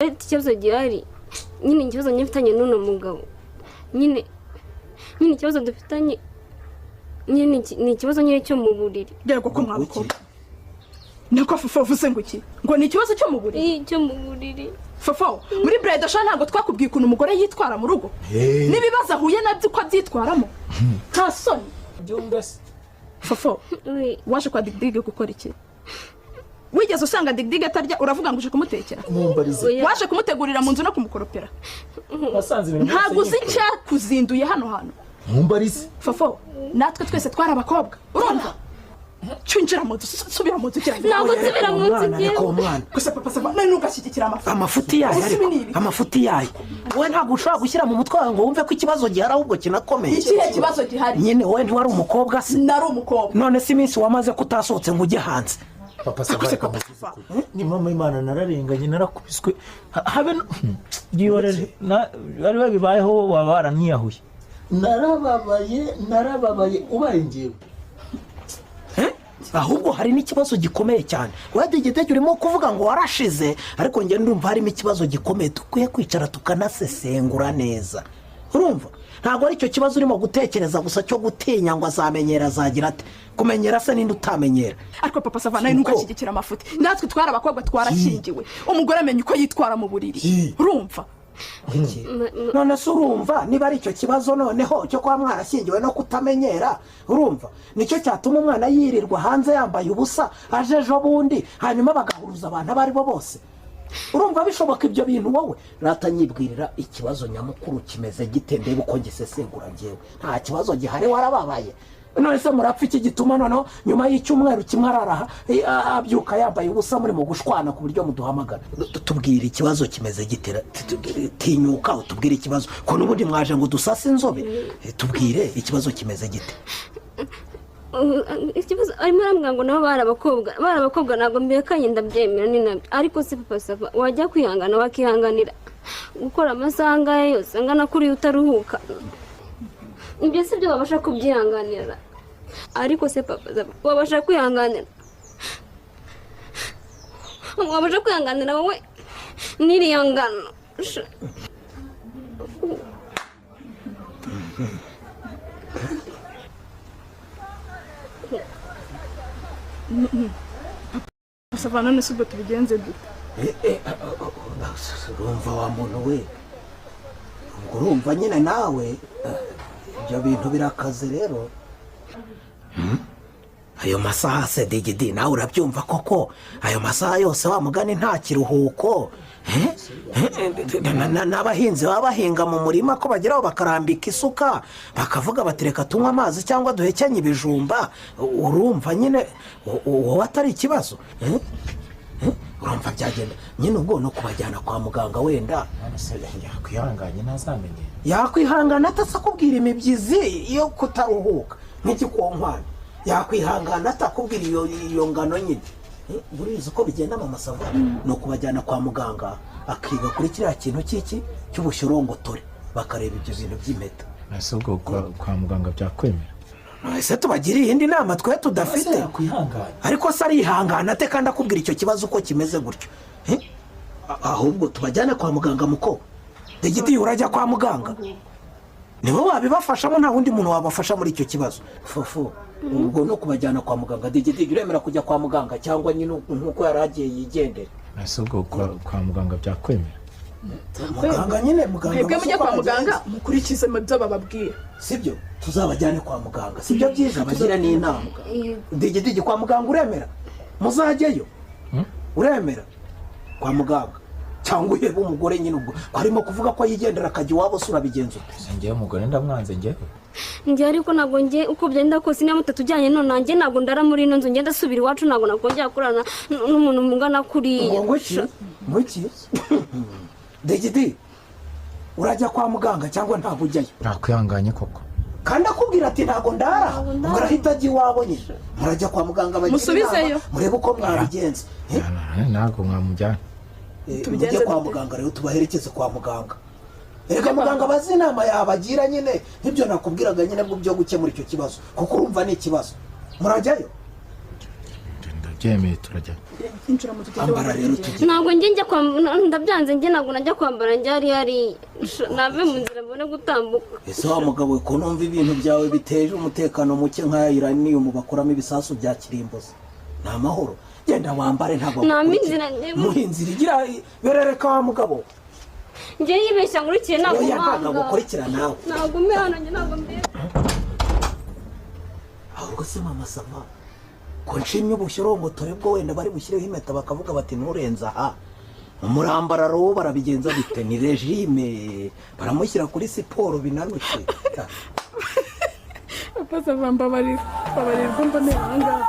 ikibazo gihari nyine ikibazo nyifitanye n'uno mugabo nyine ikibazo dufitanye nyine ni ikibazo nyine cyo mu buriri. Yego ko mwabukobwa niko Fofo uvuze ngo iki ngo ni ikibazo cyo mu buriri? Cyo mu buriri. Fofo muri Breda sha ntago twakubwiye ukuntu umugore yitwara mu rugo nibibaza huye nabyo ko abyitwaramo nta soni byumvase. Fofo waje kwa Digdig gukora iki? Wigeze usanga Digdig atarya uravuga ngo uje kumutekera? Waje kumutegurira mu nzu no kumukoropera? Wasanze ibintu ntago uzi cyakuzinduye hano hano. Mumbarize Fofo natwe twese twari abakobwa urumva cyinjira mu subira mu nzu ntabwo nsubira mu nzu ngiye gusa papa saba nani ugashyigikira amafuti yayo wowe ntabwo ushobora gushyira mu mutwe wawe ngo wumve ko ikibazo gihari ahubwo kinakomeye. Ikihe kibazo gihari? Nyine wowe ntiwari umukobwa se? Nari umukobwa. None si iminsi wamaze kutasohotse ngo ujye hanze. Papa saba ni mama Imana nararenganye narakubiswe habe giyorere bari babibayeho wabara niyahuye narababaye ubarengewe. Ahubwo hari n'ikibazo gikomeye cyane. Wadigite urimo kuvuga ngo warashize ariko nge ndumva harimo ikibazo gikomeye dukwiye kwicara tukanasesengura neza. Urumva ntabwo ari cyo kibazo urimo gutekereza gusa cyo gutinya ngo azamenyera azagira ate. Kumenyera se ninde utamenyera? Ariko papa Savana ntugashyigikira amafuti. Natwe twara abakobwa twarashingiwe umugore amenye uko yitwara mu buriri. Urumva none se urumva niba ari icyo kibazo noneho cyo kwa mwarashyingiwe no kutamenyera urumva nicyo cyatuma umwana yirirwa hanze yambaye ubusa aje ejo bundi hanyuma bagahuruza abantu abari bo bose? Urumva bishoboka ibyo bintu wowe? Ratanyibwirira ikibazo nyamukuru kimeze gite ndebe uko ngisesengura ngewe. Nta kibazo gihari warababaye. None se murapfa iki gituma noneho nyuma y'icyumweru kimwe araraha abyuka yambaye ubusa muri mu gushwana ku buryo muduhamagara? Tubwire ikibazo kimeze gitera tinyuka utubwire ikibazo ko n'ubundi mwaje ngo dusase inzobe. Tubwire ikibazo kimeze gite. Ikibazo arimo aramubwira ngo nabo bari abakobwa ntabwo mbekanye ndabyemera ni nabyo ariko se papa Sava wajya kwihangana wakihanganira gukora amasaha angahe yose angana kuri utaruhuka? Ibyo si byo babasha kubyihanganira ariko se papa Sava wabasha kwihanganira wowe n'iriya ngano? Savana none subwo tubigenze dute? Urumva wa muntu we urumva nyine nawe ibyo bintu birakaze rero. Ayo masaha se Digidi nawe urabyumva koko ayo masaha yose wa mugani nta kiruhuko? N'abahinzi baba bahinga mu murima ko bageraho bakarambika isuka bakavuga batereka tunywa amazi cyangwa duhekenye ibijumba. Urumva nyine wowe atari ikibazo? Urumva byagenda nyine ubwo no kubajyana kwa muganga wenda yakwihanganye ntazamenye. Yakwihangana atasakubwira imibyizi yo kutaruhuka nk'igikonkwana. Yakwihangana atakubwira iyo ngano nyine. Buriza uko bigenda mama Sava no kubajyana kwa muganga akiga kuri kiriya kintu cy'ubushyorongotore bakareba ibyo bintu by'impeta. Ese ubwo kwa muganga byakwemera? Ese tubagiriye indi nama twe tudafite? Ariko se arihangana ate kandi akubwira icyo kibazo uko kimeze gutyo? Ahubwo tubajyane kwa muganga muko Digidi urajya kwa muganga niwe wabibafashamo nta wundi muntu wabafasha muri icyo kibazo. Fofo ubwo no kubajyana kwa muganga Digidi uremera kujya kwa muganga cyangwa nyine nkuko yaragiye yigendera? Ese ubwo kwa muganga byakwemera? Muganga nyine muganga mwebwe mujye kwa muganga mukurikize mu byo bababwira sibyo? Tuzabajyane kwa muganga sibyo byiza bagira n'inama. Digidi kwa muganga uremera? Muzajyeyo uremera kwa muganga cyangwa uhebe umugore nyine ubwo arimo kuvuga ko yigendera akajya iwabo sura bigenzo? Ngiye umugore ndamwanze njye ariko ntabwo njye uko byenda kose niba mutatujyanye none nanjye ntabwo ndara muri ino nzu ngenda asubira iwacu ntabwo nakongera kurana n'umuntu mungana kuriya. Ngo iki Digidi urajya kwa muganga cyangwa ntabwo ujyayo? Nakwihanganye koko kandi akubwira ati ntabwo ndara murahita ajya iwabo nyine murajya kwa muganga musubizeyo murebe uko mwabigenza. Ntabwo mwamujyana tujye kwa muganga rero tubaherekeze kwa muganga. Erega muganga bazi inama yabagira nyine nk'ibyo nakubwiraga nyine bwo byo gukemura icyo kibazo kuko urumva ni ikibazo. Murajyayo? byemeye turajya injira mu tugende ambara rero tugende ntabwo njya ndabyanze njye ntabwo najya kwambara njye hari nave mu nzira mbone gutambuka. ese wa mugabo we ko numva ibintu byawe biteje umutekano muke nk'aya iraniyumu bakoramo ibisasu bya kirimbuzi ni amahoro genda wambare ntabwo muhinzira igira berereka wa mugabo njye yibeshya ngurikiye ntabwo ntabwo gukurikira nawe ntabwo mbe hano njye ntabwo mbe ahubwo se mama Sava ko nshimye ubushyirongotore bwo wenda bari bushyireho impeta bakavuga bati nturenza aha umurambararo wo barabigenza bite ni regime baramushyira kuri siporo binanutse papa Sava mbabarirwa mbonera ahangaha